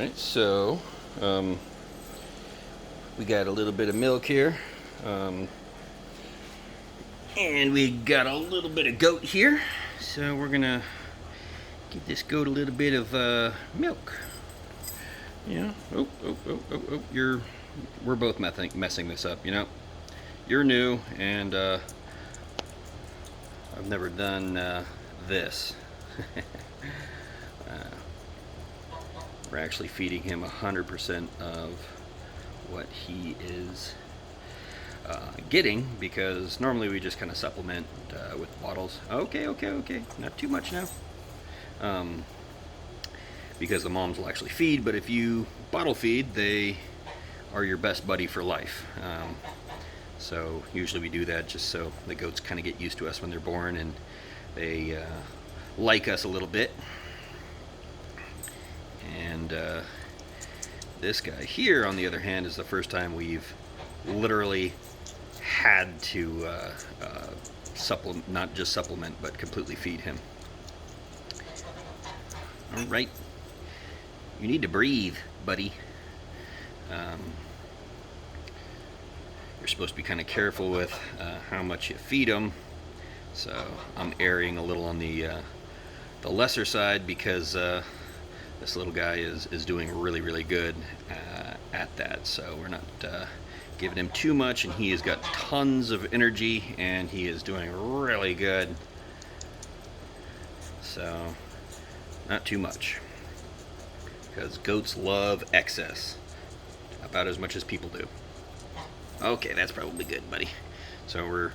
Alright, so we got a little bit of milk here. And we got a little bit of goat here. So we're gonna give this goat a little bit of milk. Yeah. Oh. We're both messing this up, you know. You're new, and I've never done this. We're actually feeding him 100% of what he is getting, because normally we just kind of supplement with bottles. Okay. Not too much now. Because the moms will actually feed, but if you bottle feed, they are your best buddy for life. So usually we do that just so the goats kind of get used to us when they're born, and they like us a little bit. And this guy here, on the other hand, is the first time we've literally had to supplement, not just supplement, but completely feed him. All right. You need to breathe, buddy. You're supposed to be kind of careful with how much you feed them. So I'm erring a little on the lesser side, because this little guy is doing really good at that. So we're not giving him too much, and he has got tons of energy, and he is doing really good. So not too much, because goats love excess about as much as people do. Okay, that's probably good, buddy. So we're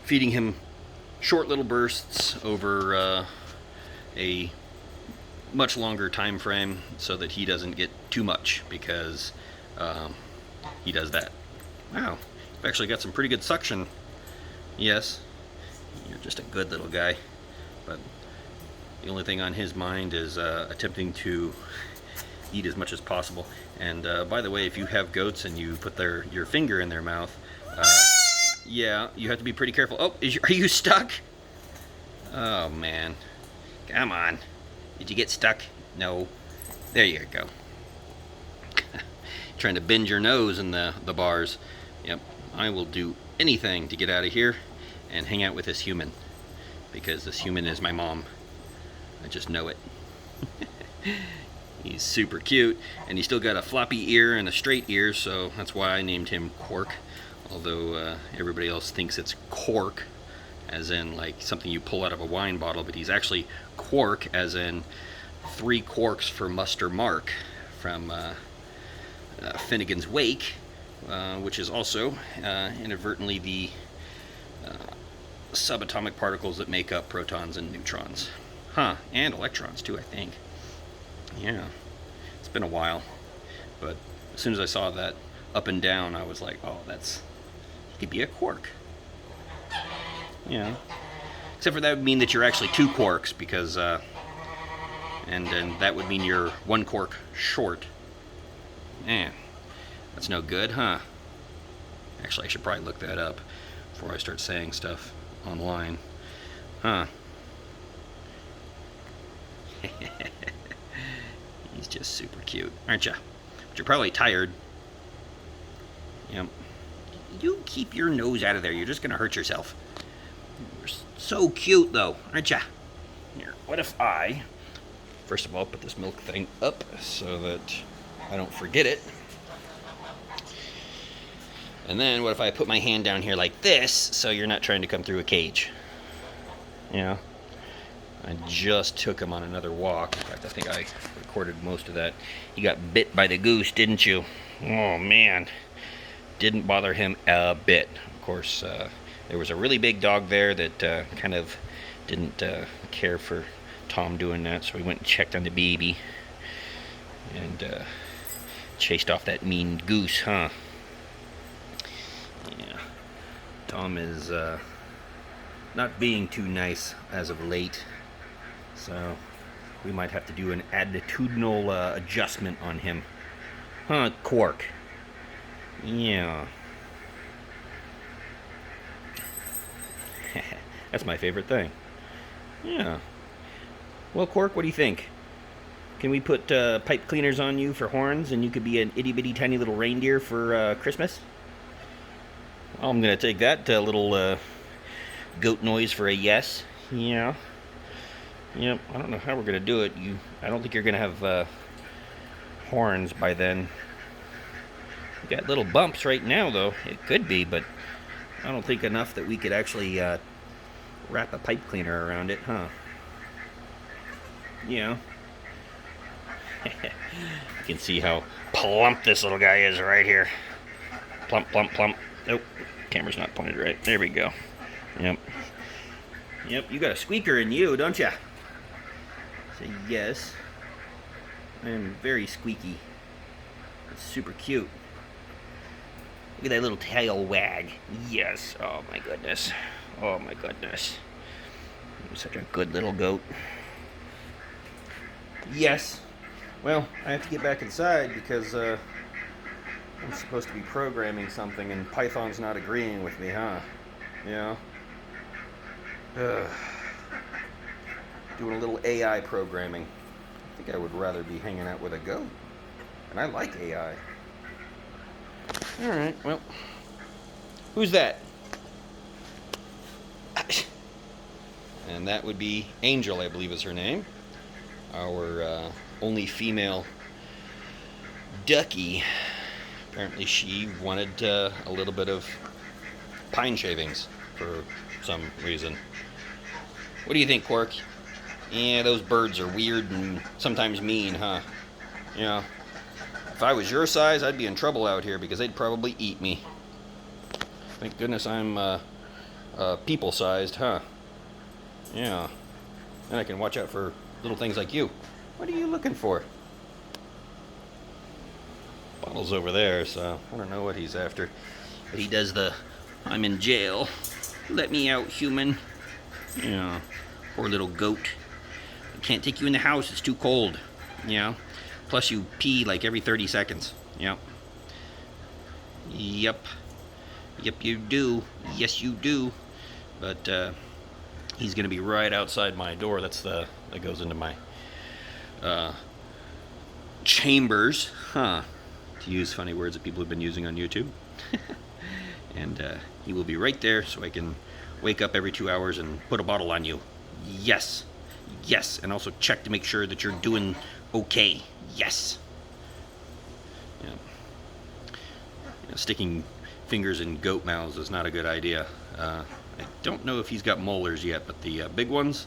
feeding him short little bursts over a much longer time frame, so that he doesn't get too much, because he does that. Wow, you've actually got some pretty good suction. Yes, you're just a good little guy, but the only thing on his mind is attempting to eat as much as possible. And by the way, if you have goats and you put your finger in their mouth, yeah, you have to be pretty careful. Oh, are you stuck? Oh man, come on. Did you get stuck? No. There you go. Trying to bend your nose in the bars. Yep, I will do anything to get out of here and hang out with this human, because this human is my mom. I just know it. He's super cute, and he's still got a floppy ear and a straight ear, so that's why I named him Quark. Although everybody else thinks it's cork, as in like something you pull out of a wine bottle, but he's actually Quark, as in 3 quarks for Muster Mark from Finnegan's Wake, which is also inadvertently the subatomic particles that make up protons and neutrons. Huh, and electrons too, I think. Yeah, it's been a while, but as soon as I saw that up and down, I was like, oh, he could be a quark. Yeah. Except for that would mean that you're actually 2 quarks, because, and that would mean you're 1 quark short. Man, that's no good, huh? Actually, I should probably look that up before I start saying stuff online. Huh. He's just super cute, aren't you? But you're probably tired. Yep. You keep your nose out of there. You're just going to hurt yourself. You're so cute, though, aren't you? Here, what if I, first of all, put this milk thing up so that I don't forget it. And then what if I put my hand down here like this, so you're not trying to come through a cage? Yeah. I just took him on another walk. In fact, I think I recorded most of that. He got bit by the goose, didn't you? Oh, man. Didn't bother him a bit. Of course, there was a really big dog there that kind of didn't care for Tom doing that, so we went and checked on the baby and chased off that mean goose, huh? Yeah. Tom is not being too nice as of late. So we might have to do an attitudinal adjustment on him. Huh, Quark? Yeah. That's my favorite thing. Yeah. Well, Quark, what do you think? Can we put pipe cleaners on you for horns, and you could be an itty bitty tiny little reindeer for Christmas? Well, I'm gonna take that little goat noise for a yes. Yeah. Yep. I don't know how we're gonna do it. I don't think you're gonna have horns by then. You got little bumps right now, though. It could be, but I don't think enough that we could actually wrap a pipe cleaner around it, huh? Yeah. You can see how plump this little guy is right here. Plump, plump, plump. Nope. Camera's not pointed right. There we go. Yep. Yep, you got a squeaker in you, don't ya? Say yes. I am very squeaky. It's super cute. Look at that little tail wag. Yes. Oh my goodness. Oh my goodness. I'm such a good little goat. Yes. Well, I have to get back inside because I'm supposed to be programming something and Python's not agreeing with me, huh? Yeah. Doing a little AI programming. I think I would rather be hanging out with a goat. And I like AI. Alright, well. Who's that? And that would be Angel, I believe is her name. Our only female ducky. Apparently she wanted a little bit of pine shavings for some reason. What do you think, Quark? Yeah, those birds are weird and sometimes mean, huh? Yeah. If I was your size, I'd be in trouble out here because they'd probably eat me. Thank goodness I'm people-sized, huh? Yeah. And I can watch out for little things like you. What are you looking for? Bottle's over there, so I don't know what he's after. But he does the, I'm in jail. Let me out, human. Yeah. Poor little goat. I can't take you in the house, it's too cold. Yeah. Plus you pee like every 30 seconds. Yep. Yep. Yep, you do. Yes, you do. But he's gonna be right outside my door. That goes into my chambers, huh? To use funny words that people have been using on YouTube. And he will be right there, so I can wake up every 2 hours and put a bottle on you. Yes, yes, and also check to make sure that you're doing okay. Yes. Yeah. Sticking fingers in goat mouths is not a good idea. I don't know if he's got molars yet, but the big ones,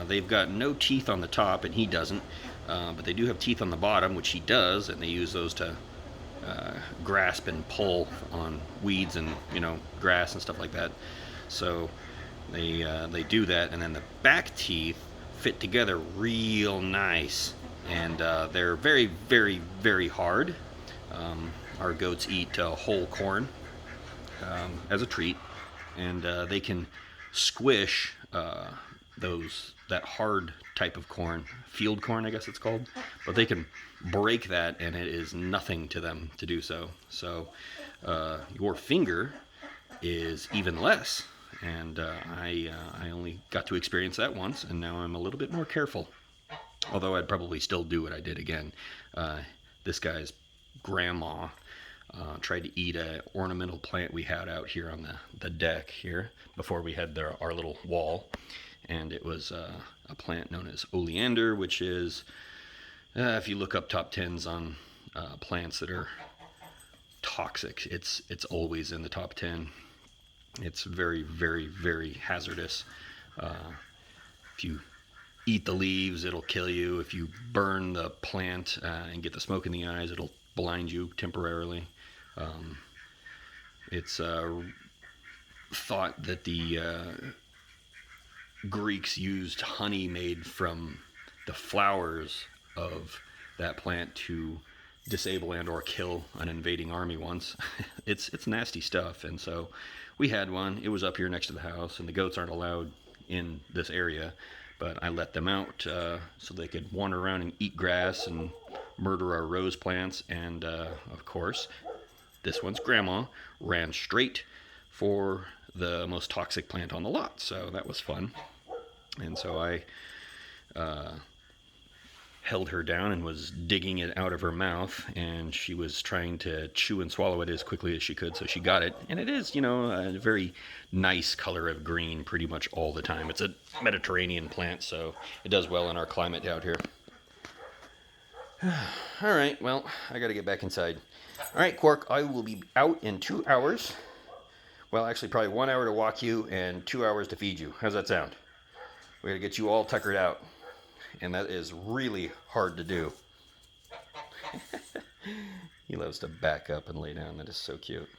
they've got no teeth on the top, and he doesn't. But they do have teeth on the bottom, which he does, and they use those to grasp and pull on weeds and grass and stuff like that. So they do that, and then the back teeth fit together real nice, and they're very, very, very hard. Our goats eat whole corn as a treat, and they can squish that hard type of corn, field corn I guess it's called, but they can break that and it is nothing to them to do so. So your finger is even less, and I only got to experience that once, and now I'm a little bit more careful, although I'd probably still do what I did again. This guy's grandma tried to eat an ornamental plant we had out here on the deck here before we had our little wall, and it was a plant known as oleander, which is, if you look up top 10s on plants that are toxic, it's always in the top 10. It's very, very, very hazardous. If you eat the leaves, it'll kill you. If you burn the plant and get the smoke in the eyes, it'll blind you temporarily. It's thought that the Greeks used honey made from the flowers of that plant to disable and or kill an invading army once. It's nasty stuff, and so we had one. It was up here next to the house, and the goats aren't allowed in this area, but I let them out so they could wander around and eat grass and murder our rose plants, and of course this one's grandma ran straight for the most toxic plant on the lot, so that was fun. And so I held her down and was digging it out of her mouth, and she was trying to chew and swallow it as quickly as she could, so she got it. And it is, a very nice color of green pretty much all the time. It's a Mediterranean plant, so it does well in our climate out here. All right, well, I got to get back inside. All right, Quark, I will be out in 2 hours. Well, actually, probably 1 hour to walk you and 2 hours to feed you. How's that sound? We got to get you all tuckered out. And that is really hard to do. He loves to back up and lay down. That is so cute.